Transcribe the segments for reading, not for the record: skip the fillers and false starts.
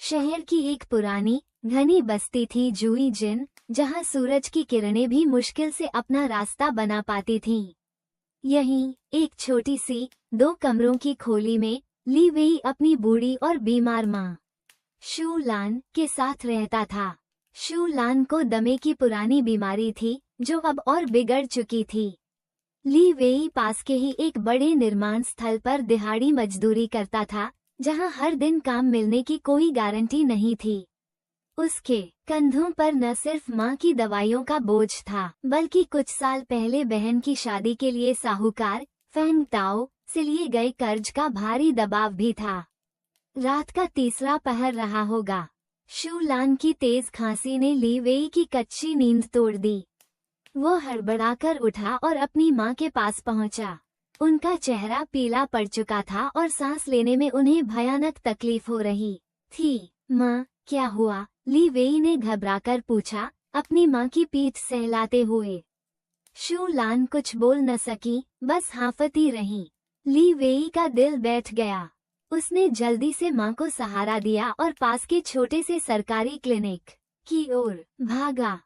शहर की एक पुरानी घनी बस्ती थी जुई जिन, जहां सूरज की किरणें भी मुश्किल से अपना रास्ता बना पाती थीं। यहीं एक छोटी सी 2 कमरों की खोली में ली वेई अपनी बूढ़ी और बीमार माँ शू लान के साथ रहता था। शू लान को दमे की पुरानी बीमारी थी जो अब और बिगड़ चुकी थी। ली वेई पास के ही एक बड़े निर्माण स्थल पर दिहाड़ी मजदूरी करता था, जहां हर दिन काम मिलने की कोई गारंटी नहीं थी। उसके कंधों पर न सिर्फ माँ की दवाइयों का बोझ था, बल्कि कुछ साल पहले बहन की शादी के लिए साहूकार फेंग ताओ से लिए गए कर्ज का भारी दबाव भी था। रात का तीसरा पहर रहा होगा। शू लान की तेज खांसी ने ली वेई की कच्ची नींद तोड़ दी। वो हड़बड़ाकर उठा और अपनी माँ के पास पहुंचा। उनका चेहरा पीला पड़ चुका था और सांस लेने में उन्हें भयानक तकलीफ हो रही थी। माँ, क्या हुआ? ली वेई ने घबराकर पूछा, अपनी माँ की पीठ सहलाते हुए। शू लान कुछ बोल न सकी, बस हांफती रही। ली वेई का दिल बैठ गया। उसने जल्दी से माँ को सहारा दिया और पास के छोटे से सरकारी क्लिनिक की ओर भागा।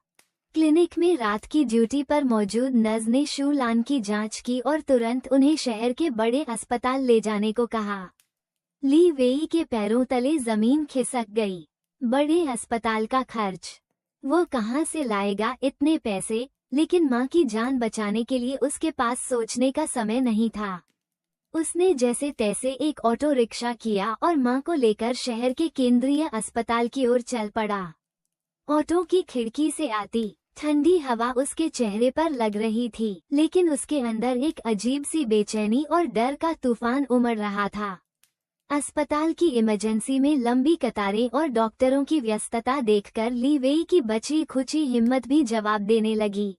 क्लिनिक में रात की ड्यूटी पर मौजूद नर्स ने शू लान की जांच की और तुरंत उन्हें शहर के बड़े अस्पताल ले जाने को कहा। ली वेई के पैरों तले जमीन खिसक गई। बड़े अस्पताल का खर्च, वो कहाँ से लाएगा इतने पैसे? लेकिन माँ की जान बचाने के लिए उसके पास सोचने का समय नहीं था। उसने जैसे तैसे एक ऑटो रिक्शा किया और माँ को लेकर शहर के केंद्रीय अस्पताल की ओर चल पड़ा। ऑटो की खिड़की से आती ठंडी हवा उसके चेहरे पर लग रही थी, लेकिन उसके अंदर एक अजीब सी बेचैनी और डर का तूफान उमड़ रहा था। अस्पताल की इमरजेंसी में लंबी कतारें और डॉक्टरों की व्यस्तता देखकर ली वेई की बची खुची हिम्मत भी जवाब देने लगी।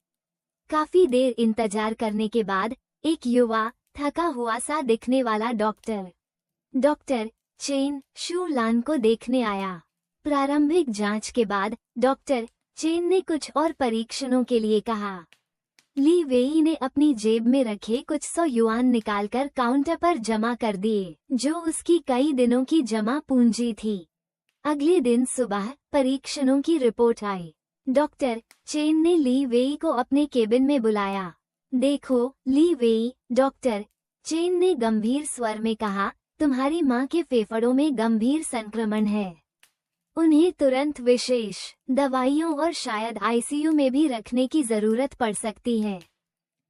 काफी देर इंतजार करने के बाद एक युवा, थका हुआ सा दिखने वाला डॉक्टर चेन शू लान को देखने आया। प्रारंभिक जांच के बाद डॉक्टर चेन ने कुछ और परीक्षणों के लिए कहा। ली वेई ने अपनी जेब में रखे कुछ 100 युआन निकालकर काउंटर पर जमा कर दिए, जो उसकी कई दिनों की जमा पूंजी थी। अगले दिन सुबह परीक्षणों की रिपोर्ट आई। डॉक्टर चेन ने ली वेई को अपने केबिन में बुलाया। देखो ली वेई, डॉक्टर चेन ने गंभीर स्वर में कहा, तुम्हारी माँ के फेफड़ों में गंभीर संक्रमण है। उन्हें तुरंत विशेष दवाइयों और शायद आईसीयू में भी रखने की जरूरत पड़ सकती है।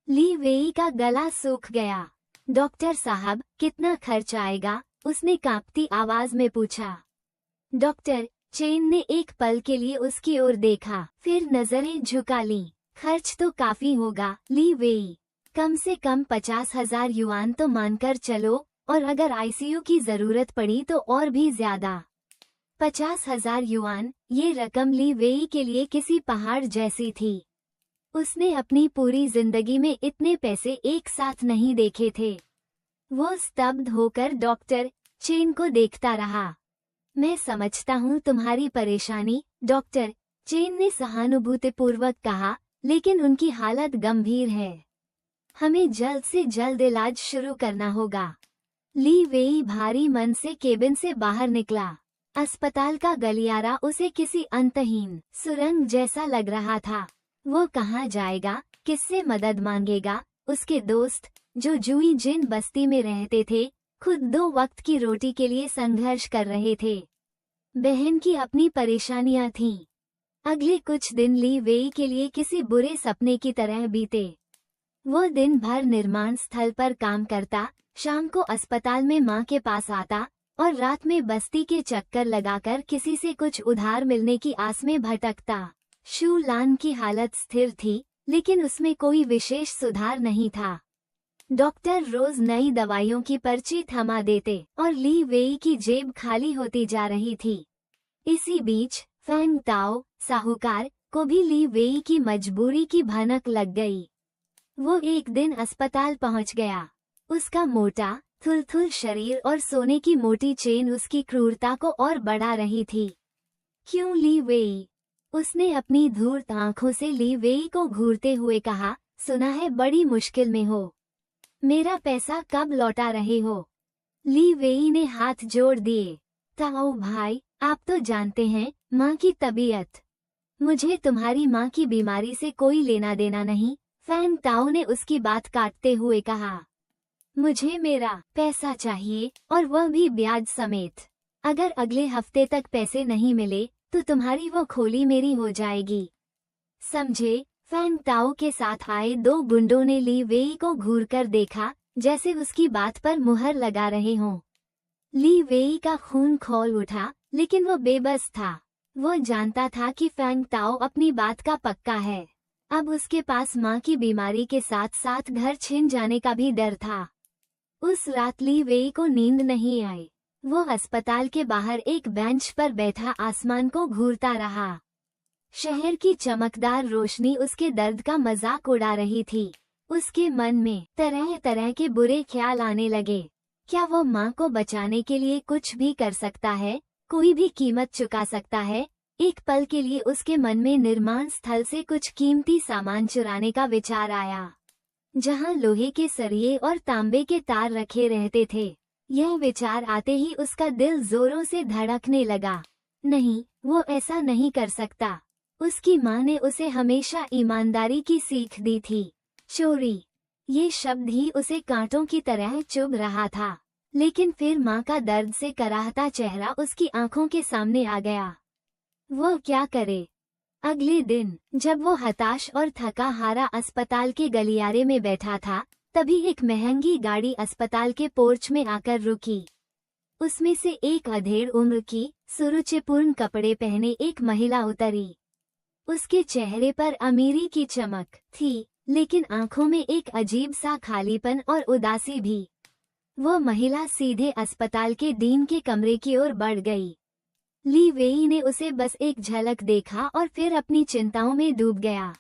ली वेई का गला सूख गया। डॉक्टर साहब, कितना खर्च आएगा? उसने कांपती आवाज में पूछा। डॉक्टर चेन ने एक पल के लिए उसकी ओर देखा, फिर नजरें झुका लीं। खर्च तो काफी होगा ली वेई, कम से कम 50,000 युआन तो मानकर चलो, और अगर आईसीयू की जरूरत पड़ी तो और भी ज्यादा। 50,000 युआन, ये रकम ली वेई के लिए किसी पहाड़ जैसी थी। उसने अपनी पूरी जिंदगी में इतने पैसे एक साथ नहीं देखे थे। वो स्तब्ध होकर डॉक्टर चेन को देखता रहा। मैं समझता हूँ तुम्हारी परेशानी, डॉक्टर चेन ने सहानुभूतिपूर्वक कहा, लेकिन उनकी हालत गंभीर है। हमें जल्द से जल्द इलाज शुरू करना होगा। ली वेई भारी मन से केबिन से बाहर निकला। अस्पताल का गलियारा उसे किसी अंतहीन सुरंग जैसा लग रहा था। वो कहाँ जाएगा, किससे मदद मांगेगा? उसके दोस्त, जो जुई जिन बस्ती में रहते थे, खुद 2 वक्त की रोटी के लिए संघर्ष कर रहे थे। बहन की अपनी परेशानियां थीं। अगले कुछ दिन ली वेई के लिए किसी बुरे सपने की तरह बीते। वो दिन भर निर्माण स्थल पर काम करता, शाम को अस्पताल में माँ के पास आता और रात में बस्ती के चक्कर लगाकर किसी से कुछ उधार मिलने की आस में भटकता। शू लान की हालत स्थिर थी, लेकिन उसमें कोई विशेष सुधार नहीं था। डॉक्टर रोज नई दवाइयों की पर्ची थमा देते और ली वेई की जेब खाली होती जा रही थी। इसी बीच फेंग ताओ साहूकार को भी ली वेई की मजबूरी की भनक लग गई। वो एक दिन अस्पताल पहुंच गया। उसका मोटा थुलथुल शरीर और सोने की मोटी चेन उसकी क्रूरता को और बढ़ा रही थी। क्यों ली वेई? उसने अपनी धूर्त आंखों से ली वेई को घूरते हुए कहा, सुना है बड़ी मुश्किल में हो। मेरा पैसा कब लौटा रहे हो? ली वेई ने हाथ जोड़ दिए। ताओ भाई, आप तो जानते हैं माँ की तबीयत। मुझे तुम्हारी माँ की बीमारी से कोई लेना देना नहीं, फैंग ताओ ने उसकी बात काटते हुए कहा। मुझे मेरा पैसा चाहिए, और वह भी ब्याज समेत। अगर अगले हफ्ते तक पैसे नहीं मिले तो तुम्हारी वो खोली मेरी हो जाएगी, समझे? फैंग ताओ के साथ आए दो गुंडों ने ली वेई को घूरकर देखा, जैसे उसकी बात पर मुहर लगा रहे हों। ली वेई का खून खौल उठा, लेकिन वो बेबस था। वो जानता था कि फैंग ताओ अपनी बात का पक्का है। अब उसके पास माँ की बीमारी के साथ साथ घर छिन जाने का भी डर था। उस रात ली वेई को नींद नहीं आई। वो अस्पताल के बाहर एक बेंच पर बैठा आसमान को घूरता रहा। शहर की चमकदार रोशनी उसके दर्द का मजाक उड़ा रही थी। उसके मन में तरह तरह के बुरे ख्याल आने लगे। क्या वो माँ को बचाने के लिए कुछ भी कर सकता है? कोई भी कीमत चुका सकता है? एक पल के लिए उसके मन में निर्माण स्थल से कुछ कीमती सामान चुराने का विचार आया, जहां लोहे के सरिये और तांबे के तार रखे रहते थे। यह विचार आते ही उसका दिल जोरों से धड़कने लगा। नहीं, वो ऐसा नहीं कर सकता। उसकी माँ ने उसे हमेशा ईमानदारी की सीख दी थी। चोरी, ये शब्द ही उसे कांटों की तरह चुभ रहा था। लेकिन फिर माँ का दर्द से कराहता चेहरा उसकी आंखों के सामने आ गया। वो क्या करे? अगले दिन जब वो हताश और थका हारा अस्पताल के गलियारे में बैठा था, तभी एक महंगी गाड़ी अस्पताल के पोर्च में आकर रुकी। उसमें से एक अधेड़ उम्र की, सुरुचिपूर्ण कपड़े पहने एक महिला उतरी। उसके चेहरे पर अमीरी की चमक थी, लेकिन आंखों में एक अजीब सा खालीपन और उदासी भी। वो महिला सीधे अस्पताल के डीन के कमरे की ओर बढ़ गई। ली वेई ने उसे बस एक झलक देखा और फिर अपनी चिंताओं में डूब गया।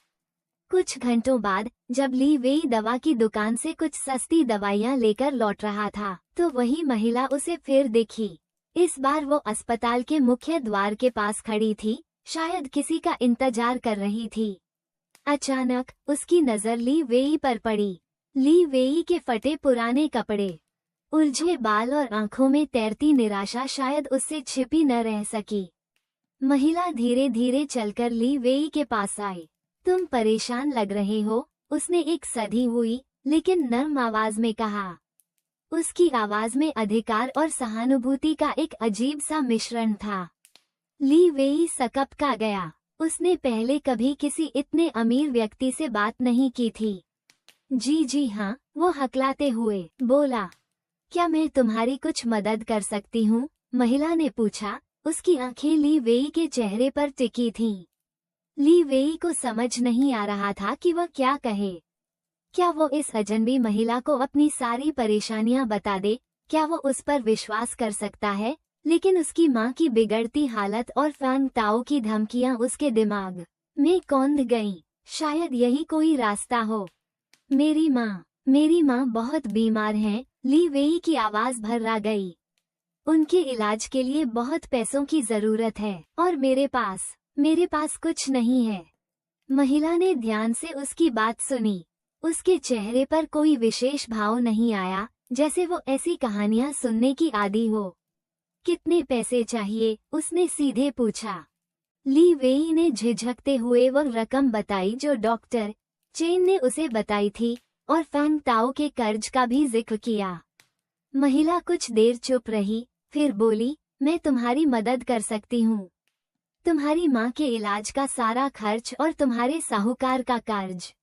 कुछ घंटों बाद जब ली वेई दवा की दुकान से कुछ सस्ती दवाइयां लेकर लौट रहा था, तो वही महिला उसे फिर दिखी। इस बार वो अस्पताल के मुख्य द्वार के पास खड़ी थी, शायद किसी का इंतजार कर रही थी। अचानक उसकी नजर ली वेई पर पड़ी। ली वेई के फटे पुराने कपड़े, उलझे बाल और आंखों में तैरती निराशा शायद उससे छिपी न रह सकी। महिला धीरे धीरे चलकर ली वेई के पास आई। तुम परेशान लग रहे हो, उसने एक सधी हुई लेकिन नर्म आवाज में कहा। उसकी आवाज में अधिकार और सहानुभूति का एक अजीब सा मिश्रण था। ली वेई सकपका गया। उसने पहले कभी किसी इतने अमीर व्यक्ति से बात नहीं की थी। जी हाँ, वो हकलाते हुए बोला। क्या मैं तुम्हारी कुछ मदद कर सकती हूँ? महिला ने पूछा। उसकी आंखें ली वेई के चेहरे पर टिकी थीं। ली वेई को समझ नहीं आ रहा था कि वह क्या कहे। क्या वो इस अजनबी महिला को अपनी सारी परेशानियां बता दे? क्या वो उस पर विश्वास कर सकता है? लेकिन उसकी माँ की बिगड़ती हालत और फैंग ताओ की धमकियां उसके दिमाग में कौंध गईं। शायद यही कोई रास्ता हो। मेरी माँ बहुत बीमार हैं। ली वेई की आवाज भर्रा गई। उनके इलाज के लिए बहुत पैसों की जरूरत है, और मेरे पास कुछ नहीं है। महिला ने ध्यान से उसकी बात सुनी। उसके चेहरे पर कोई विशेष भाव नहीं आया, जैसे वो ऐसी कहानियां सुनने की आदी हो। कितने पैसे चाहिए? उसने सीधे पूछा। ली वेई ने झिझकते हुए वो रकम बताई जो डॉक्टर चेन ने उसे बताई थी, और फैंग ताओ के कर्ज का भी जिक्र किया। महिला कुछ देर चुप रही, फिर बोली, मैं तुम्हारी मदद कर सकती हूँ। तुम्हारी माँ के इलाज का सारा खर्च और तुम्हारे साहूकार का कर्ज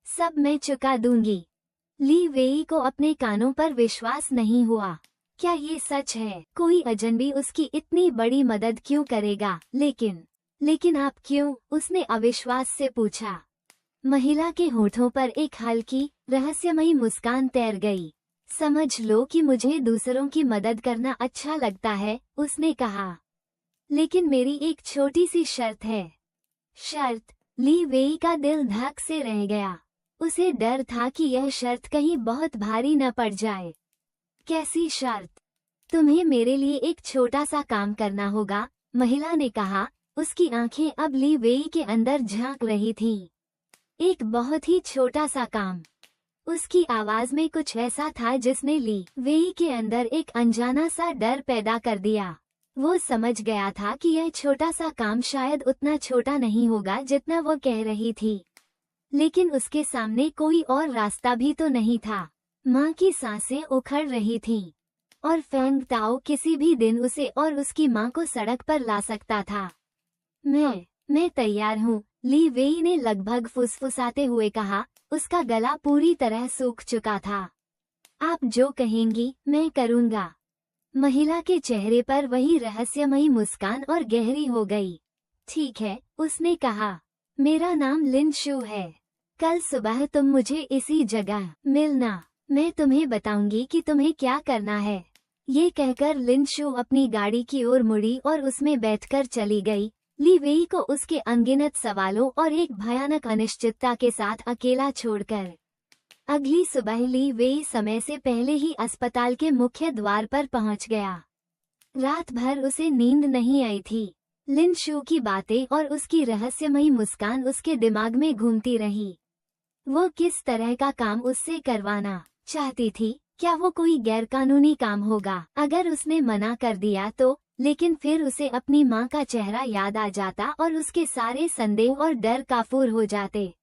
सब मैं चुका दूंगी। ली वेई को अपने कानों पर विश्वास नहीं हुआ। क्या ये सच है? कोई अजनबी उसकी इतनी बड़ी मदद क्यों करेगा? लेकिन आप क्यों? उसने अविश्वास से पूछा। महिला के होठों पर एक हल्की, रहस्यमयी मुस्कान तैर गई। समझ लो कि मुझे दूसरों की मदद करना अच्छा लगता है, उसने कहा। लेकिन मेरी एक छोटी सी शर्त है। शर्त? ली वेई का दिल धक से रह गया। उसे डर था कि यह शर्त कहीं बहुत भारी न पड़ जाए। कैसी शर्त? तुम्हें मेरे लिए एक छोटा सा काम करना होगा, महिला ने कहा। उसकी आंखें अब ली वेई के अंदर झांक रही थीं। एक बहुत ही छोटा सा काम। उसकी आवाज में कुछ ऐसा था जिसने ली वेई के अंदर एक अनजाना सा डर पैदा कर दिया। वो समझ गया था कि यह छोटा सा काम शायद उतना छोटा नहीं होगा जितना वो कह रही थी, लेकिन उसके सामने कोई और रास्ता भी तो नहीं था। माँ की सांसें उखड़ रही थीं, और फेंग ताओ किसी भी दिन उसे और उसकी माँ को सड़क पर ला सकता था। मैं तैयार हूँ, ली वेई ने लगभग फुसफुसाते हुए कहा। उसका गला पूरी तरह सूख चुका था। आप जो कहेंगी मैं करूँगा। महिला के चेहरे पर वही रहस्यमयी मुस्कान और गहरी हो गई। ठीक है, उसने कहा, मेरा नाम लिन शू है। कल सुबह तुम मुझे इसी जगह मिलना। मैं तुम्हें बताऊंगी कि तुम्हें क्या करना है। ये कहकर लिन शू अपनी गाड़ी की ओर मुड़ी और उसमें बैठकर चली गई, ली वेई को उसके अनगिनत सवालों और एक भयानक अनिश्चितता के साथ अकेला छोड़कर। अगली सुबह ली वेई समय से पहले ही अस्पताल के मुख्य द्वार पर पहुंच गया। रात भर उसे नींद नहीं आई थी। लिन शू की बातें और उसकी रहस्यमयी मुस्कान उसके दिमाग में घूमती रही। वो किस तरह का काम उससे करवाना चाहती थी? क्या वो कोई गैरकानूनी काम होगा? अगर उसने मना कर दिया तो? लेकिन फिर उसे अपनी माँ का चेहरा याद आ जाता और उसके सारे संदेह और डर काफूर हो जाते।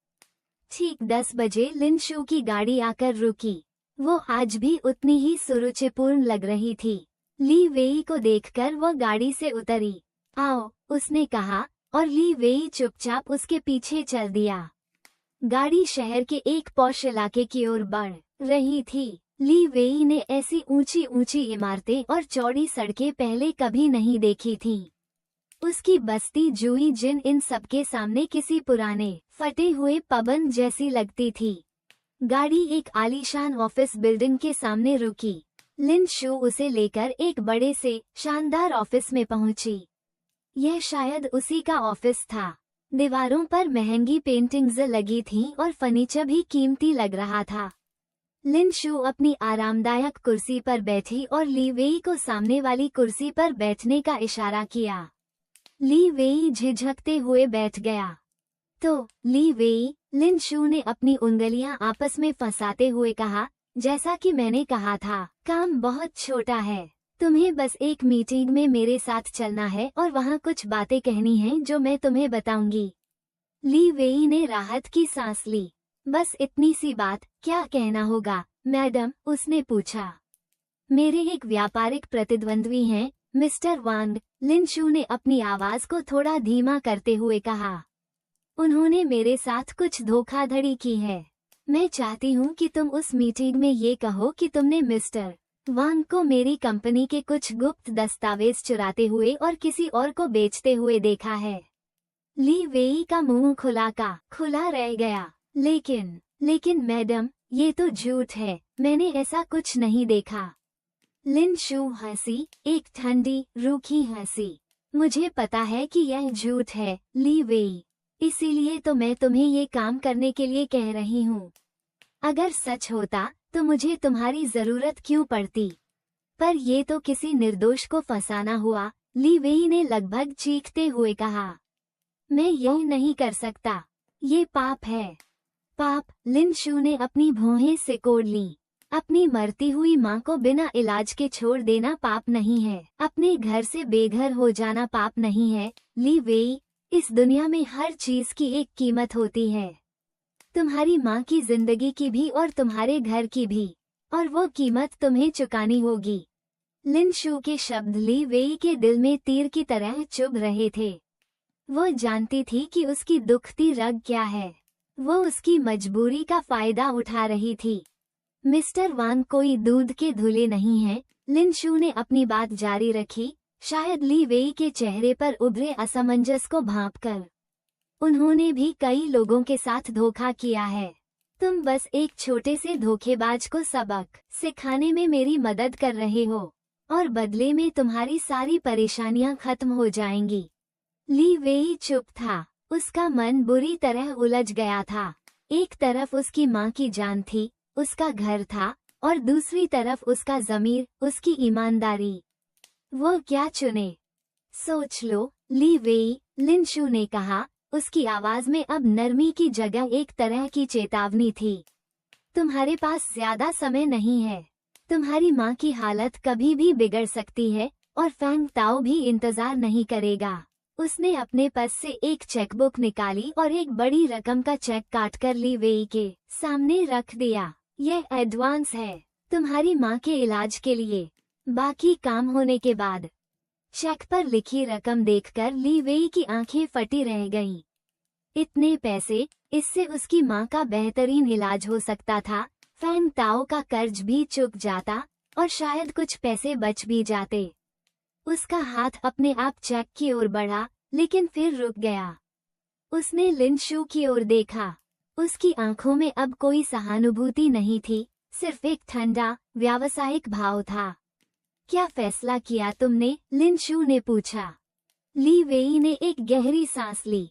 ठीक 10 बजे लिन शू की गाड़ी आकर रुकी। वो आज भी उतनी ही सुरुचिपूर्ण लग रही थी। ली वेई को देखकर वो गाड़ी से उतरी। आओ, उसने कहा, और ली वेई चुपचाप उसके पीछे चल दिया। गाड़ी शहर के एक पॉश इलाके की ओर बढ़ रही थी। ली वेई ने ऐसी ऊंची ऊंची इमारतें और चौड़ी सड़कें पहले कभी नहीं देखी थीं। उसकी बस्ती जुई जिन इन सबके सामने किसी पुराने फटे हुए पबन जैसी लगती थी। गाड़ी एक आलीशान ऑफिस बिल्डिंग के सामने रुकी। लिन शू उसे लेकर एक बड़े से शानदार ऑफिस में पहुंची। यह शायद उसी का ऑफिस था। दीवारों पर महंगी पेंटिंग्स लगी थीं और फर्नीचर भी कीमती लग रहा था। लिन शू अपनी आरामदायक कुर्सी पर बैठी और ली वेई को सामने वाली कुर्सी पर बैठने का इशारा किया। ली वेई झिझकते हुए बैठ गया। तो ली वेई, लिन शू ने अपनी उंगलियां आपस में फंसाते हुए कहा, जैसा कि मैंने कहा था, काम बहुत छोटा है। तुम्हें बस एक मीटिंग में मेरे साथ चलना है और वहाँ कुछ बातें कहनी हैं जो मैं तुम्हें बताऊंगी। ली वेई ने राहत की सांस ली। बस इतनी सी बात, क्या कहना होगा मैडम? उसने पूछा। मेरे एक व्यापारिक प्रतिद्वंद्वी हैं, मिस्टर वांग, लिन शू ने अपनी आवाज को थोड़ा धीमा करते हुए कहा। उन्होंने मेरे साथ कुछ धोखाधड़ी की है। मैं चाहती हूँ कि तुम उस मीटिंग में ये कहो कि तुमने मिस्टर वांग को मेरी कंपनी के कुछ गुप्त दस्तावेज चुराते हुए और किसी और को बेचते हुए देखा है। ली वेई का मुंह खुला रह गया। लेकिन मैडम, ये तो झूठ है, मैंने ऐसा कुछ नहीं देखा। लिन शू हंसी, एक ठंडी रूखी हंसी। मुझे पता है कि यह झूठ है, ली वेई, इसीलिए तो मैं तुम्हें ये काम करने के लिए कह रही हूँ। अगर सच होता तो मुझे तुम्हारी जरूरत क्यों पड़ती? पर ये तो किसी निर्दोष को फंसाना हुआ, ली वेई ने लगभग चीखते हुए कहा। मैं यह नहीं कर सकता, ये पाप है। पाप? लिन शू ने अपनी भौहें सिकोड़ लीं। अपनी मरती हुई माँ को बिना इलाज के छोड़ देना पाप नहीं है। अपने घर से बेघर हो जाना पाप नहीं है, ली वेई। इस दुनिया में हर चीज की एक कीमत होती है, तुम्हारी माँ की जिंदगी की भी और तुम्हारे घर की भी, और वो कीमत तुम्हें चुकानी होगी। लिन शू के शब्द ली वेई के दिल में तीर की तरह चुभ रहे थे। वो जानती थी कि उसकी दुखती रग क्या है। वो उसकी मजबूरी का फायदा उठा रही थी। मिस्टर वांग कोई दूध के धुले नहीं हैं, लिन शू ने अपनी बात जारी रखी, शायद ली वेई के चेहरे पर उभरे असमंजस को भांपकर। उन्होंने भी कई लोगों के साथ धोखा किया है। तुम बस एक छोटे से धोखेबाज को सबक सिखाने में मेरी मदद कर रहे हो, और बदले में तुम्हारी सारी परेशानियां खत्म हो जाएंगी। ली वेई चुप था। उसका मन बुरी तरह उलझ गया था। एक तरफ उसकी माँ की जान थी, उसका घर था, और दूसरी तरफ उसका ज़मीर, उसकी ईमानदारी। वो क्या चुने? सोच लो, ली वेई, लिन शू ने कहा। उसकी आवाज में अब नरमी की जगह एक तरह की चेतावनी थी। तुम्हारे पास ज्यादा समय नहीं है। तुम्हारी माँ की हालत कभी भी बिगड़ सकती है, और फैंग ताओ भी इंतजार नहीं करेगा। उसने अपने पर्स से एक चेकबुक निकाली और एक बड़ी रकम का चेक काटकर ली वेई के सामने रख दिया। यह एडवांस है तुम्हारी माँ के इलाज के लिए, बाकी काम होने के बाद। चेक पर लिखी रकम देखकर ली वेई की आंखें फटी रह गईं। इतने पैसे, इससे उसकी माँ का बेहतरीन इलाज हो सकता था। फैंग ताओ का कर्ज भी चुक जाता और शायद कुछ पैसे बच भी जाते। उसका हाथ अपने आप चेक की ओर बढ़ा, लेकिन फिर रुक गया। उसने लिन शू की ओर देखा। उसकी आंखों में अब कोई सहानुभूति नहीं थी, सिर्फ एक ठंडा, व्यावसायिक भाव था। क्या फैसला किया तुमने? लिन शू ने पूछा। ली वेई ने एक गहरी सांस ली।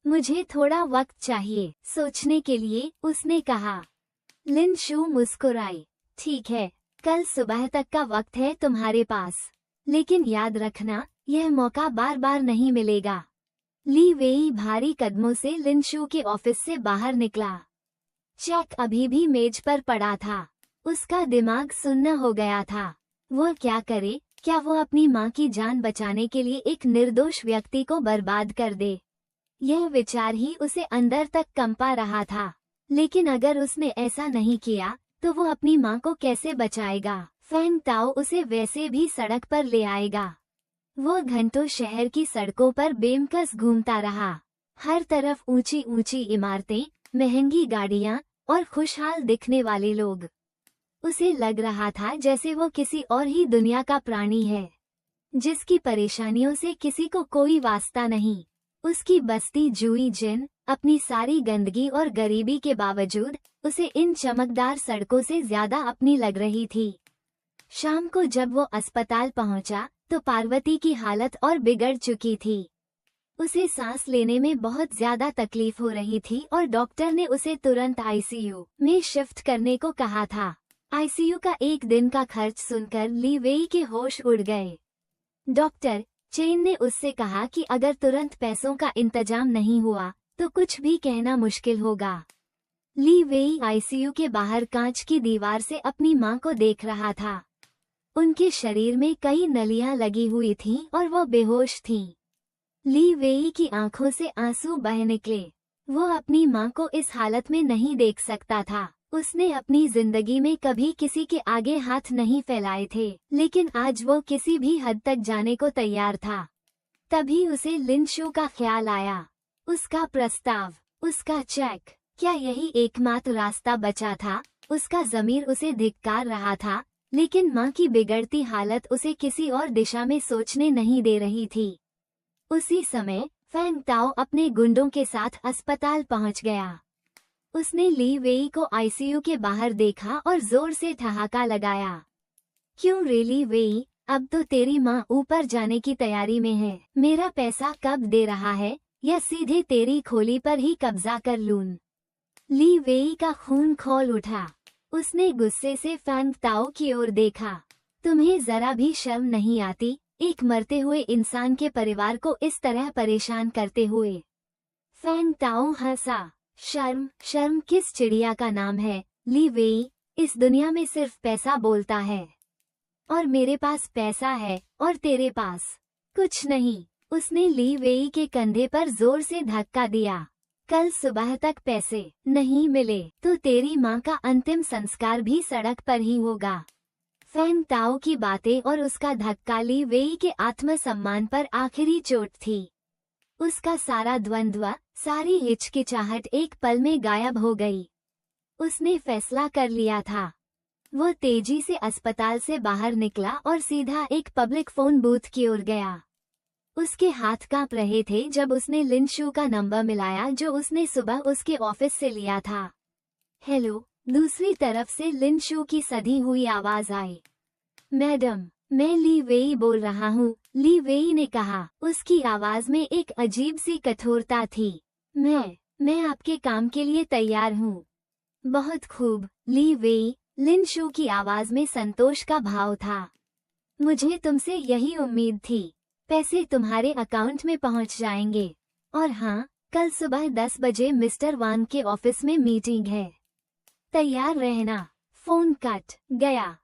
मुझे थोड़ा वक्त चाहिए सोचने के लिए, उसने कहा। लिन शू मुस्कुराई। ठीक है, कल सुबह तक का वक्त है तुम्हारे पास, लेकिन याद रखना यह मौका बार बार नहीं मिलेगा। ली वेई भारी कदमों से लिन शू के ऑफिस से बाहर निकला। चेक अभी भी मेज पर पड़ा था। उसका दिमाग सुन्न हो गया था। वो क्या करे? क्या वो अपनी माँ की जान बचाने के लिए एक निर्दोष व्यक्ति को बर्बाद कर दे? यह विचार ही उसे अंदर तक कंपा रहा था। लेकिन अगर उसने ऐसा नहीं किया तो वो अपनी माँ को कैसे बचाएगा? फैंग ताओ उसे वैसे भी सड़क पर ले आएगा। वो घंटों शहर की सड़कों पर बेमकस घूमता रहा। हर तरफ ऊंची ऊंची इमारतें, महंगी गाड़ियां और खुशहाल दिखने वाले लोग। उसे लग रहा था जैसे वो किसी और ही दुनिया का प्राणी है, जिसकी परेशानियों से किसी को कोई वास्ता नहीं। उसकी बस्ती जुई जिन अपनी सारी गंदगी और गरीबी के बावजूद उसे इन चमकदार सड़कों से ज्यादा अपनी लग रही थी। शाम को जब वो अस्पताल पहुंचा तो पार्वती की हालत और बिगड़ चुकी थी। उसे सांस लेने में बहुत ज्यादा तकलीफ हो रही थी और डॉक्टर ने उसे तुरंत आईसीयू में शिफ्ट करने को कहा था। आईसीयू का एक दिन का खर्च सुनकर ली वेई के होश उड़ गए। डॉक्टर चेन ने उससे कहा कि अगर तुरंत पैसों का इंतजाम नहीं हुआ तो कुछ भी कहना मुश्किल होगा। ली वेई आईसीयू के बाहर कांच की दीवार से अपनी मां को देख रहा था। उनके शरीर में कई नलियां लगी हुई थीं और वो बेहोश थीं। ली वेई की आंखों से आंसू बह निकले। वो अपनी मां को इस हालत में नहीं देख सकता था। उसने अपनी जिंदगी में कभी किसी के आगे हाथ नहीं फैलाए थे, लेकिन आज वो किसी भी हद तक जाने को तैयार था। तभी उसे लिन शू का ख्याल आया। उसका प्रस्ताव, उसका चेक, क्या यही एकमात्र रास्ता बचा था? उसका ज़मीर उसे धिक्कार रहा था, लेकिन मां की बिगड़ती हालत उसे किसी और दिशा में सोचने नहीं दे रही थी। उसी समय फैंग ताओ अपने गुंडों के साथ अस्पताल पहुंच गया। उसने ली वेई को आईसीयू के बाहर देखा और जोर से ठहाका लगाया। क्यों रे ली वेई, अब तो तेरी माँ ऊपर जाने की तैयारी में है। मेरा पैसा कब दे रहा है, या सीधे तेरी खोली पर ही कब्जा कर लूं? ली वेई का खून खौल उठा। उसने गुस्से से फैंग ताओ की ओर देखा। तुम्हें जरा भी शर्म नहीं आती, एक मरते हुए इंसान के परिवार को इस तरह परेशान करते हुए? फैंग ताओ हंसा। शर्म किस चिड़िया का नाम है ली वेई? इस दुनिया में सिर्फ पैसा बोलता है, और मेरे पास पैसा है और तेरे पास कुछ नहीं। उसने ली वेई के कंधे पर जोर से धक्का दिया। कल सुबह तक पैसे नहीं मिले तो तेरी माँ का अंतिम संस्कार भी सड़क पर ही होगा। फैंग ताओ की बातें और उसका धक्का ली वेई के आत्मसम्मान पर आखिरी चोट थी। उसका सारा द्वंद्व, सारी हिचकिचाहट एक पल में गायब हो गई। उसने फैसला कर लिया था। वो तेजी से अस्पताल से बाहर निकला और सीधा एक पब्लिक फोन बूथ की ओर गया। उसके हाथ कांप रहे थे जब उसने लिन शू का नंबर मिलाया, जो उसने सुबह उसके ऑफिस से लिया था। हेलो, दूसरी तरफ से लिन शू की सधी हुई आवाज आई। मैडम, मैं ली वेई बोल रहा हूँ, ली वेई ने कहा। उसकी आवाज में एक अजीब सी कठोरता थी। मैं आपके काम के लिए तैयार हूँ। बहुत खूब, ली वेई। लिन शू की आवाज में संतोष का भाव था। मुझे तुमसे यही उम्मीद थी। पैसे तुम्हारे अकाउंट में पहुँच जाएंगे। और हाँ, कल सुबह 10 बजे मिस्टर वान के ऑफिस में मीटिंग है। तैयार रहना। फोन कट गया।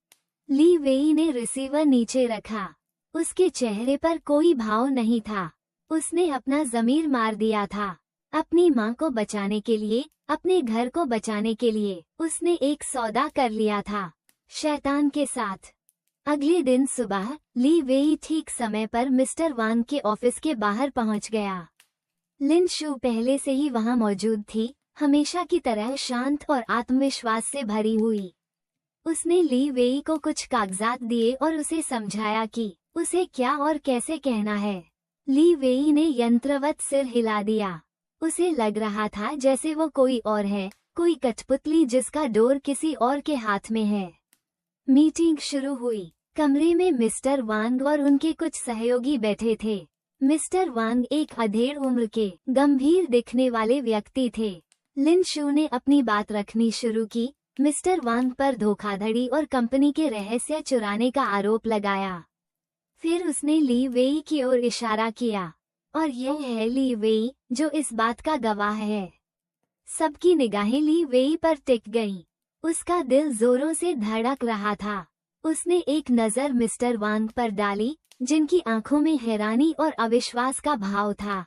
ली वेई ने रिसीवर नीचे रखा। उसके चेहरे पर कोई भाव नहीं था। उसने अपना ज़मीर मार दिया था। अपनी माँ को बचाने के लिए, अपने घर को बचाने के लिए उसने एक सौदा कर लिया था, शैतान के साथ। अगले दिन सुबह ली वेई ठीक समय पर मिस्टर वांग के ऑफिस के बाहर पहुंच गया। लिन शू पहले से ही वहां मौजूद थी, हमेशा की तरह शांत और आत्मविश्वास से भरी हुई। उसने ली वेई को कुछ कागजात दिए और उसे समझाया कि उसे क्या और कैसे कहना है। ली वेई ने यंत्रवत सिर हिला दिया। उसे लग रहा था जैसे वो कोई और है, कोई कठपुतली जिसका डोर किसी और के हाथ में है। मीटिंग शुरू हुई। कमरे में मिस्टर वांग और उनके कुछ सहयोगी बैठे थे। मिस्टर वांग एक अधेड़ उम्र के, गंभीर दिखने वाले व्यक्ति थे। लिन शू ने अपनी बात रखनी शुरू की। मिस्टर वांग पर धोखाधड़ी और कंपनी के रहस्य चुराने का आरोप लगाया। फिर उसने ली वेई की ओर इशारा किया, और यह है ली वेई जो इस बात का गवाह है। सबकी निगाहें ली वेई पर टिक गईं। उसका दिल जोरों से धड़क रहा था। उसने एक नज़र मिस्टर वांग पर डाली, जिनकी आंखों में हैरानी और अविश्वास का भाव था।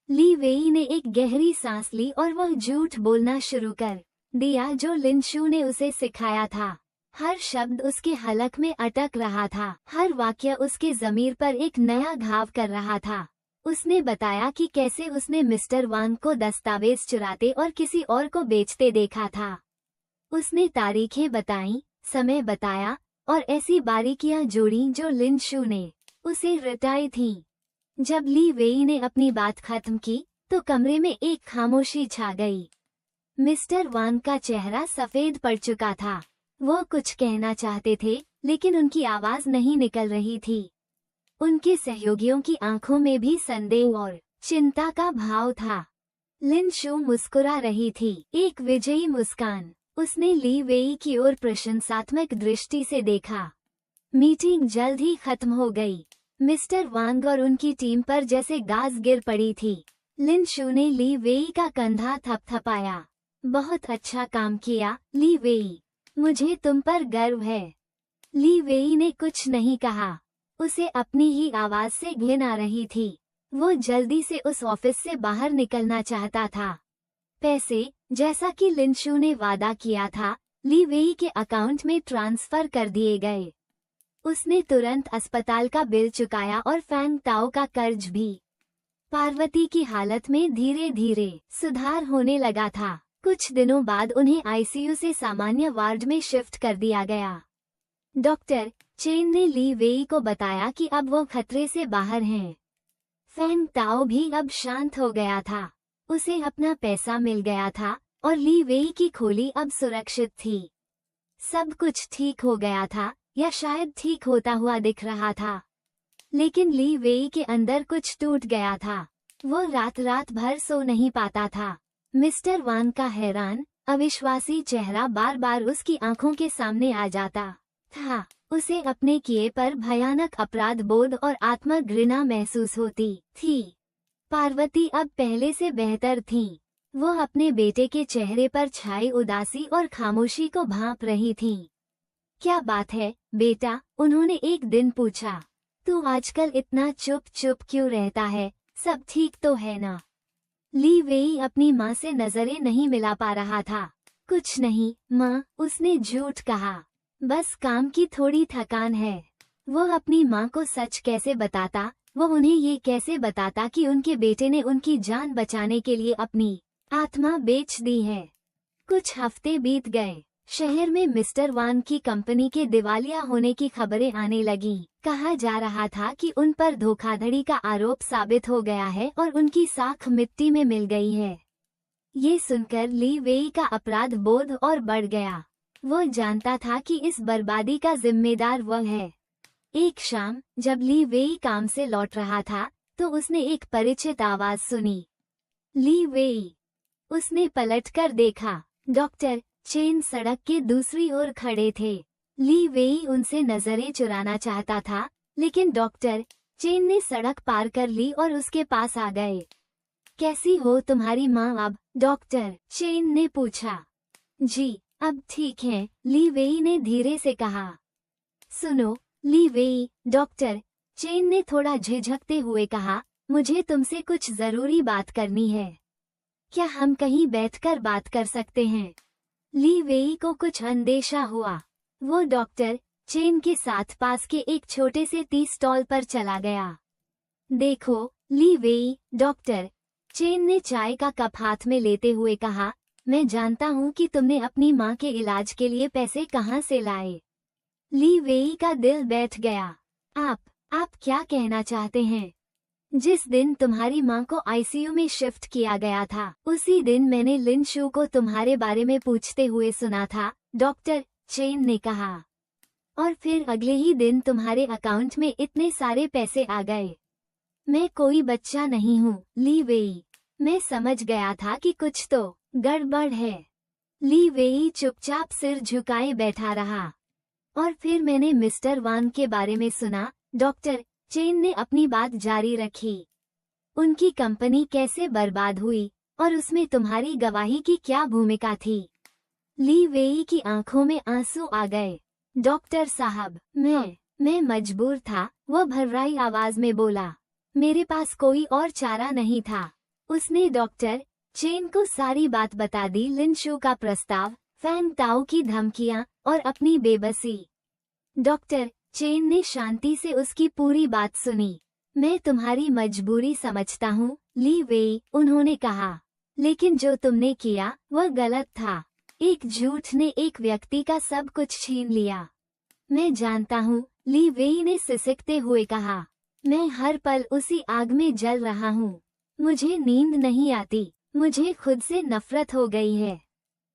ली वेई ने एक गहरी सांस ली और वह झूठ बोलना शुरू कर दिया जो लिन शू ने उसे सिखाया था। हर शब्द उसके हलक में अटक रहा था, हर वाक्य उसके ज़मीर पर एक नया घाव कर रहा था। उसने बताया कि कैसे उसने मिस्टर वांग को दस्तावेज चुराते और किसी और को बेचते देखा था। उसने तारीखें बताईं, समय बताया और ऐसी बारीकियां जोड़ी जो लिन शू ने उसे रटाई थीं। जब ली वेई ने अपनी बात खत्म की तो कमरे में एक खामोशी छा गई। मिस्टर वांग का चेहरा सफेद पड़ चुका था। वो कुछ कहना चाहते थे, लेकिन उनकी आवाज नहीं निकल रही थी। उनके सहयोगियों की आंखों में भी संदेह और चिंता का भाव था। लिन शू मुस्कुरा रही थी, एक विजयी मुस्कान। उसने ली वेई की ओर प्रशंसात्मक दृष्टि से देखा। मीटिंग जल्द ही खत्म हो गई। मिस्टर वांग और उनकी टीम पर जैसे गाज गिर पड़ी थी। लिन शू ने ली वेई का कंधा थपथपाया। बहुत अच्छा काम किया, ली वेई। मुझे तुम पर गर्व है। ली वेई ने कुछ नहीं कहा। उसे अपनी ही आवाज से घिन आ रही थी। वो जल्दी से उस ऑफिस से बाहर निकलना चाहता था। पैसे, जैसा कि लिन शू ने वादा किया था, ली वेई के अकाउंट में ट्रांसफर कर दिए गए। उसने तुरंत अस्पताल का बिल चुकाया और फैंग ताओ का कर्ज भी। पार्वती की हालत में धीरे धीरे सुधार होने लगा था। कुछ दिनों बाद उन्हें आईसीयू से सामान्य वार्ड में शिफ्ट कर दिया गया। डॉक्टर चेन ने ली वेई को बताया कि अब वो खतरे से बाहर हैं। फैंग ताओ भी अब शांत हो गया था। उसे अपना पैसा मिल गया था और ली वेई की खोली अब सुरक्षित थी। सब कुछ ठीक हो गया था, या शायद ठीक होता हुआ दिख रहा था। लेकिन ली वेई के अंदर कुछ टूट गया था। वो रात भर सो नहीं पाता था। मिस्टर वांग का हैरान, अविश्वासी चेहरा बार बार उसकी आंखों के सामने आ जाता था। उसे अपने किए पर भयानक अपराध बोध और आत्मघृणा महसूस होती थी। पार्वती अब पहले से बेहतर थीं। वो अपने बेटे के चेहरे पर छाई उदासी और खामोशी को भांप रही थीं। क्या बात है बेटा, उन्होंने एक दिन पूछा। तू आजकल इतना चुप चुप क्यों रहता है, सब ठीक तो है ना? ली वेई अपनी माँ से नजरें नहीं मिला पा रहा था। कुछ नहीं माँ, उसने झूठ कहा। बस काम की थोड़ी थकान है। वो अपनी माँ को सच कैसे बताता, वो उन्हें ये कैसे बताता कि उनके बेटे ने उनकी जान बचाने के लिए अपनी आत्मा बेच दी है। कुछ हफ्ते बीत गए। शहर में मिस्टर वांग की कंपनी के दिवालिया होने की खबरें आने लगीं। कहा जा रहा था कि उन पर धोखाधड़ी का आरोप साबित हो गया है और उनकी साख मिट्टी में मिल गई है। ये सुनकर ली वेई का अपराध बोध और बढ़ गया। वो जानता था कि इस बर्बादी का जिम्मेदार वह है। एक शाम जब ली वेई काम से लौट रहा था तो उसने एक परिचित आवाज सुनी, ली वेई। उसने पलटकर देखा। डॉक्टर चेन सड़क के दूसरी ओर खड़े थे। ली वेई उनसे नजरें चुराना चाहता था, लेकिन डॉक्टर चेन ने सड़क पार कर ली और उसके पास आ गए। कैसी हो तुम्हारी माँ अब? डॉक्टर चेन ने पूछा। जी अब ठीक है, ली वेई ने धीरे से कहा। सुनो ली वेई, डॉक्टर चेन ने थोड़ा झिझकते हुए कहा, मुझे तुमसे कुछ जरूरी बात करनी है। क्या हम कहीं बैठकर बात कर सकते हैं? ली वेई को कुछ अंदेशा हुआ। वो डॉक्टर चेन के साथ पास के एक छोटे से टी स्टॉल पर चला गया। देखो ली वेई, डॉक्टर चेन ने चाय का कप हाथ में लेते हुए कहा, मैं जानता हूँ कि तुमने अपनी माँ के इलाज के लिए पैसे कहाँ से लाए। ली वेई का दिल बैठ गया। आप क्या कहना चाहते हैं? जिस दिन तुम्हारी माँ को आईसीयू में शिफ्ट किया गया था, उसी दिन मैंने लिन शू को तुम्हारे बारे में पूछते हुए सुना था, डॉक्टर चेन ने कहा। और फिर अगले ही दिन तुम्हारे अकाउंट में इतने सारे पैसे आ गए। मैं कोई बच्चा नहीं हूँ ली वेई। मैं समझ गया था कि कुछ तो गड़बड़ है। ली वेई चुपचाप सिर झुकाए बैठा रहा। और फिर मैंने मिस्टर वांग के बारे में सुना, डॉक्टर चेन ने अपनी बात जारी रखी। उनकी कंपनी कैसे बर्बाद हुई और उसमें तुम्हारी गवाही की क्या भूमिका थी? ली वेई की आंखों में आंसू आ गए। डॉक्टर साहब, मैं मजबूर था, वो भर्राई आवाज में बोला। मेरे पास कोई और चारा नहीं था। उसने डॉक्टर चेन को सारी बात बता दी, लिन शू का प्रस्ताव, फैंग ताओ की धमकियां और अपनी बेबसी। डॉक्टर चेन ने शांति से उसकी पूरी बात सुनी। मैं तुम्हारी मजबूरी समझता हूँ ली वेई, उन्होंने कहा, लेकिन जो तुमने किया वह गलत था। एक झूठ ने एक व्यक्ति का सब कुछ छीन लिया। मैं जानता हूँ, ली वेई ने सिसकते हुए कहा। मैं हर पल उसी आग में जल रहा हूँ। मुझे नींद नहीं आती। मुझे खुद से नफरत हो गई है।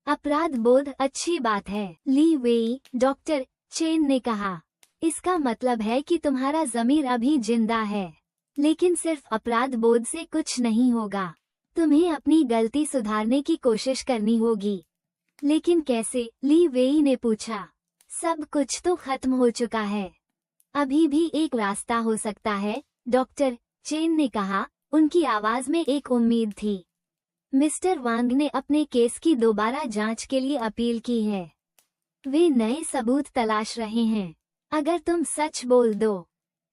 अपराध बोध अच्छी बात है ली वेई, डॉक्टर चेन ने कहा। इसका मतलब है कि तुम्हारा ज़मीर अभी जिंदा है। लेकिन सिर्फ अपराध बोध से कुछ नहीं होगा। तुम्हें अपनी गलती सुधारने की कोशिश करनी होगी। लेकिन कैसे? ली वेई ने पूछा। सब कुछ तो खत्म हो चुका है। अभी भी एक रास्ता हो सकता है, डॉक्टर चेन ने कहा। उनकी आवाज में एक उम्मीद थी। मिस्टर वांग ने अपने केस की दोबारा जांच के लिए अपील की है। वे नए सबूत तलाश रहे हैं। अगर तुम सच बोल दो,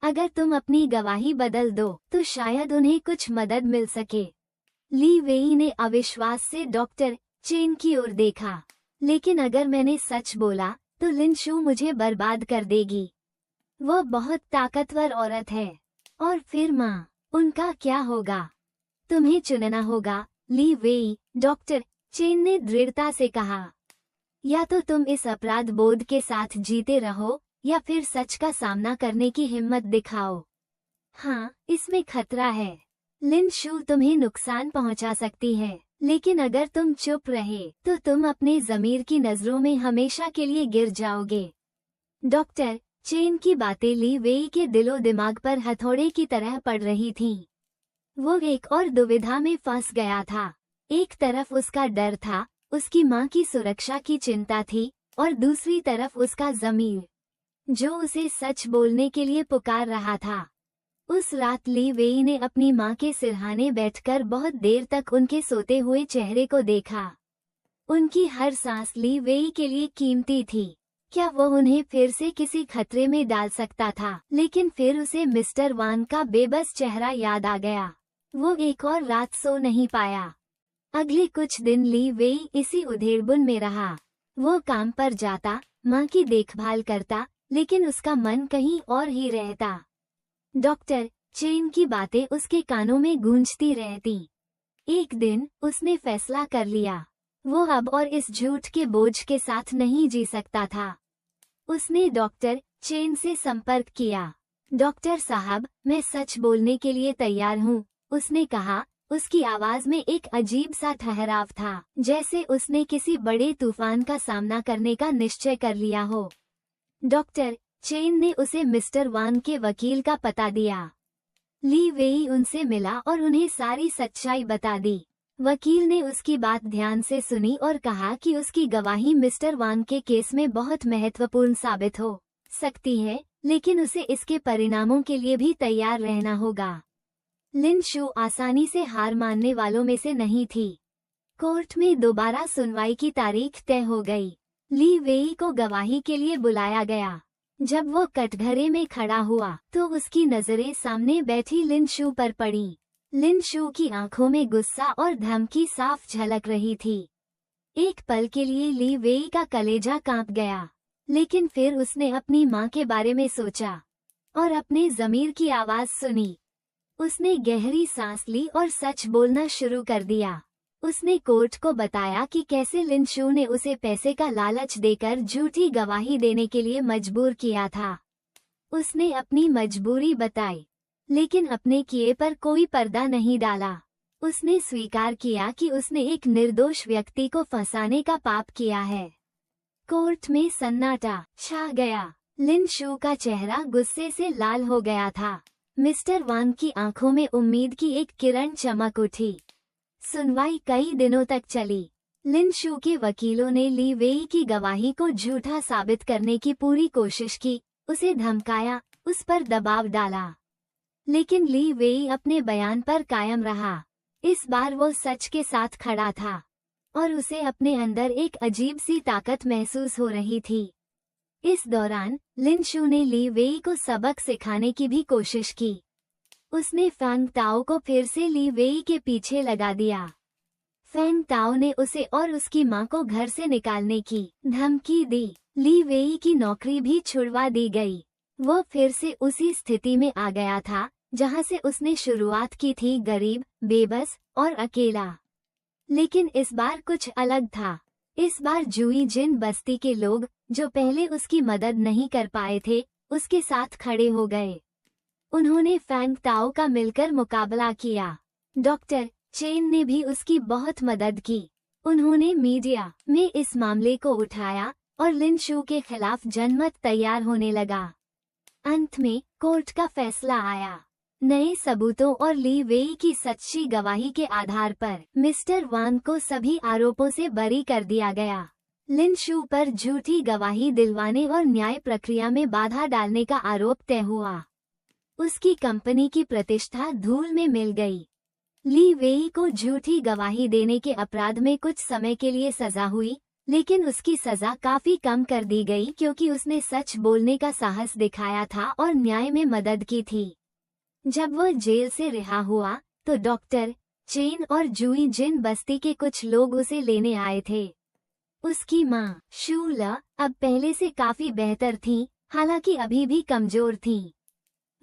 अगर तुम अपनी गवाही बदल दो, तो शायद उन्हें कुछ मदद मिल सके। ली वेई ने अविश्वास से डॉक्टर चेन की ओर देखा। लेकिन अगर मैंने सच बोला तो लिन शू मुझे बर्बाद कर देगी। वह बहुत ताकतवर औरत है। और फिर माँ, उनका क्या होगा? तुम्हें चुनना होगा ली वेई, डॉक्टर चेन ने दृढ़ता से कहा। या तो तुम इस अपराध बोध के साथ जीते रहो या फिर सच का सामना करने की हिम्मत दिखाओ। हाँ, इसमें खतरा है। लिन शू तुम्हें नुकसान पहुंचा सकती है, लेकिन अगर तुम चुप रहे तो तुम अपने ज़मीर की नजरों में हमेशा के लिए गिर जाओगे। डॉक्टर चेन की बातें ली वेई के दिलो दिमाग पर हथौड़े की तरह पड़ रही थीं। वो एक और दुविधा में फंस गया था। एक तरफ उसका डर था, उसकी माँ की सुरक्षा की चिंता थी, और दूसरी तरफ उसका ज़मीर, जो उसे सच बोलने के लिए पुकार रहा था। उस रात ली वेई ने अपनी माँ के सिरहाने बैठकर बहुत देर तक उनके सोते हुए चेहरे को देखा। उनकी हर सांस ली वेई के लिए कीमती थी। क्या वो उन्हें फिर से किसी खतरे में डाल सकता था? लेकिन फिर उसे मिस्टर वांग का बेबस चेहरा याद आ गया। वो एक और रात सो नहीं पाया। अगले कुछ दिन ली वेई इसी उधेड़बुन में रहा। वो काम पर जाता, माँ की देखभाल करता, लेकिन उसका मन कहीं और ही रहता। डॉक्टर चेन की बातें उसके कानों में गूंजती रहती। एक दिन उसने फैसला कर लिया, वो अब और इस झूठ के बोझ के साथ नहीं जी सकता था। उसने डॉक्टर चेन से संपर्क किया। डॉक्टर साहब, मैं सच बोलने के लिए तैयार हूँ, उसने कहा। उसकी आवाज में एक अजीब सा ठहराव था, जैसे उसने किसी बड़े तूफान का सामना करने का निश्चय कर लिया हो। डॉक्टर चेन ने उसे मिस्टर वांग के वकील का पता दिया। ली वेई उनसे मिला और उन्हें सारी सच्चाई बता दी। वकील ने उसकी बात ध्यान से सुनी और कहा कि उसकी गवाही मिस्टर वांग के केस में बहुत महत्वपूर्ण साबित हो सकती है, लेकिन उसे इसके परिणामों के लिए भी तैयार रहना होगा। लिन शू आसानी से हार मानने वालों में से नहीं थी। कोर्ट में दोबारा सुनवाई की तारीख तय हो गई। ली वेई को गवाही के लिए बुलाया गया। जब वो कटघरे में खड़ा हुआ तो उसकी नजरें सामने बैठी लिन शू पर पड़ी। लिन शू की आंखों में गुस्सा और धमकी साफ झलक रही थी। एक पल के लिए ली वेई का कलेजा कांप गया, लेकिन फिर उसने अपनी मां के बारे में सोचा और अपने ज़मीर की आवाज सुनी। उसने गहरी सांस ली और सच बोलना शुरू कर दिया। उसने कोर्ट को बताया कि कैसे लिन शू ने उसे पैसे का लालच देकर झूठी गवाही देने के लिए मजबूर किया था। उसने अपनी मजबूरी बताई, लेकिन अपने किए पर कोई पर्दा नहीं डाला। उसने स्वीकार किया कि उसने एक निर्दोष व्यक्ति को फंसाने का पाप किया है। कोर्ट में सन्नाटा छा गया। लिन शू का चेहरा गुस्से से लाल हो गया था। मिस्टर वांग की आंखों में उम्मीद की एक किरण चमक उठी। सुनवाई कई दिनों तक चली। लिन शू के वकीलों ने ली वेई की गवाही को झूठा साबित करने की पूरी कोशिश की, उसे धमकाया, उस पर दबाव डाला, लेकिन ली वेई अपने बयान पर कायम रहा। इस बार वो सच के साथ खड़ा था और उसे अपने अंदर एक अजीब सी ताकत महसूस हो रही थी। इस दौरान लिन शू ने ली वेई को सबक सिखाने की भी कोशिश की। उसने फेंग ताओ को फिर से ली वेई के पीछे लगा दिया। फेंग ताओ ने उसे और उसकी मां को घर से निकालने की धमकी दी। ली वेई की नौकरी भी छुड़वा दी गई। वो फिर से उसी स्थिति में आ गया था जहां से उसने शुरुआत की थी, गरीब, बेबस और अकेला। लेकिन इस बार कुछ अलग था। इस बार जुई जिन बस्ती के लोग जो पहले उसकी मदद नहीं कर पाए थे, उसके साथ खड़े हो गए। उन्होंने फेंग ताओ का मिलकर मुकाबला किया। डॉक्टर चेन ने भी उसकी बहुत मदद की। उन्होंने मीडिया में इस मामले को उठाया और लिन शू के खिलाफ जनमत तैयार होने लगा। अंत में कोर्ट का फैसला आया। नए सबूतों और ली वेई की सच्ची गवाही के आधार पर मिस्टर वांग को सभी आरोपों से बरी कर दिया गया। लिन शू पर झूठी गवाही दिलवाने और न्याय प्रक्रिया में बाधा डालने का आरोप तय हुआ। उसकी कंपनी की प्रतिष्ठा धूल में मिल गई। ली वेई को झूठी गवाही देने के अपराध में कुछ समय के लिए सजा हुई, लेकिन उसकी सजा काफी कम कर दी गई क्योंकि उसने सच बोलने का साहस दिखाया था और न्याय में मदद की थी। जब वह जेल से रिहा हुआ तो डॉक्टर चेन और जुई जिन बस्ती के कुछ लोग उसे लेने आए थे। उसकी मां शू ल अब पहले से काफी बेहतर थी, हालांकि अभी भी कमजोर थी।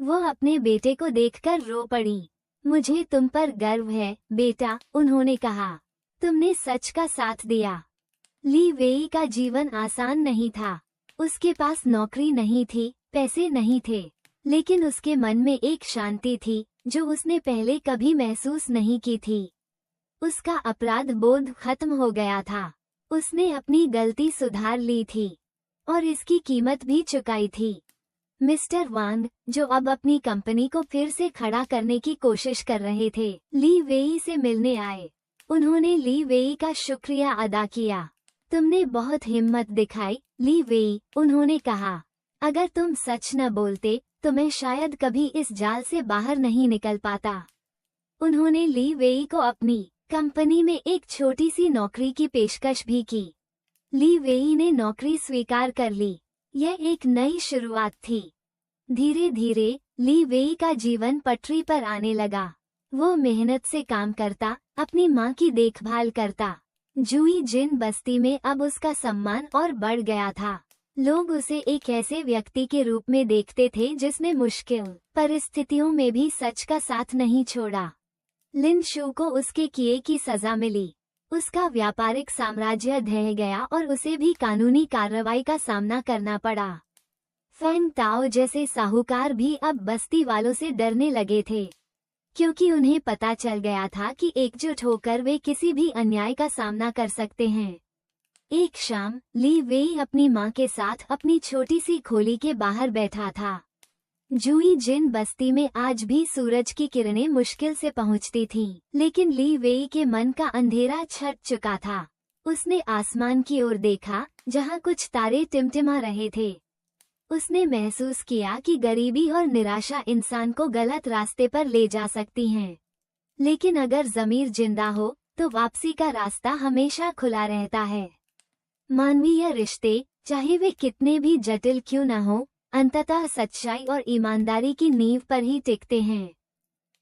वो अपने बेटे को देखकर रो पड़ी। मुझे तुम पर गर्व है बेटा, उन्होंने कहा। तुमने सच का साथ दिया। ली वेई का जीवन आसान नहीं था। उसके पास नौकरी नहीं थी, पैसे नहीं थे, लेकिन उसके मन में एक शांति थी जो उसने पहले कभी महसूस नहीं की थी। उसका अपराध बोध खत्म हो गया था। उसने अपनी गलती सुधार ली थी और इसकी कीमत भी चुकाई थी। मिस्टर वांग, जो अब अपनी कंपनी को फिर से खड़ा करने की कोशिश कर रहे थे, ली वेई से मिलने आए। उन्होंने ली वेई का शुक्रिया अदा किया। तुमने बहुत हिम्मत दिखाई ली वेई, उन्होंने कहा। अगर तुम सच न बोलते तो मैं शायद कभी इस जाल से बाहर नहीं निकल पाता। उन्होंने ली वेई को अपनी कंपनी में एक छोटी सी नौकरी की पेशकश भी की। ली वेई ने नौकरी स्वीकार कर ली। यह एक नई शुरुआत थी। धीरे धीरे ली वेई का जीवन पटरी पर आने लगा। वो मेहनत से काम करता, अपनी मां की देखभाल करता। जुई जिन बस्ती में अब उसका सम्मान और बढ़ गया था। लोग उसे एक ऐसे व्यक्ति के रूप में देखते थे जिसने मुश्किल परिस्थितियों में भी सच का साथ नहीं छोड़ा। लिन शू को उसके किए की सजा मिली। उसका व्यापारिक साम्राज्य ढह गया और उसे भी कानूनी कार्रवाई का सामना करना पड़ा। फेंग ताओ जैसे साहूकार भी अब बस्ती वालों से डरने लगे थे, क्योंकि उन्हें पता चल गया था कि एकजुट होकर वे किसी भी अन्याय का सामना कर सकते हैं। एक शाम ली वेई अपनी मां के साथ अपनी छोटी सी खोली के बाहर बैठा था। जुई जिन बस्ती में आज भी सूरज की किरणें मुश्किल से पहुंचती थीं, लेकिन ली वेई के मन का अंधेरा छट चुका था। उसने आसमान की ओर देखा जहां कुछ तारे टिमटिमा रहे थे। उसने महसूस किया कि गरीबी और निराशा इंसान को गलत रास्ते पर ले जा सकती हैं, लेकिन अगर ज़मीर जिंदा हो तो वापसी का रास्ता हमेशा खुला रहता है। मानवीय रिश्ते, चाहे वे कितने भी जटिल क्यों न हो, अंततः सच्चाई और ईमानदारी की नींव पर ही टिकते हैं।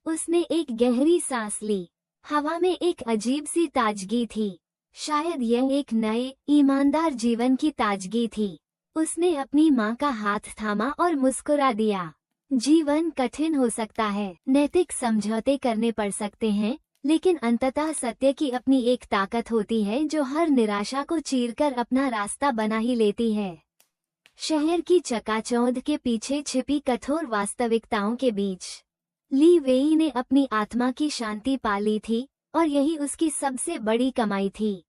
उसने एक गहरी सांस ली। हवा में एक अजीब सी ताजगी थी। शायद यह एक नए, ईमानदार जीवन की ताजगी थी। उसने अपनी माँ का हाथ थामा और मुस्कुरा दिया। जीवन कठिन हो सकता है, नैतिक समझौते करने पड़ सकते हैं, लेकिन अंततः सत्य की अपनी एक ताकत होती है जो हर निराशा को चीरकर अपना रास्ता बना ही लेती है। शहर की चकाचौंध के पीछे छिपी कठोर वास्तविकताओं के बीच ली वेई ने अपनी आत्मा की शांति पा ली थी, और यही उसकी सबसे बड़ी कमाई थी।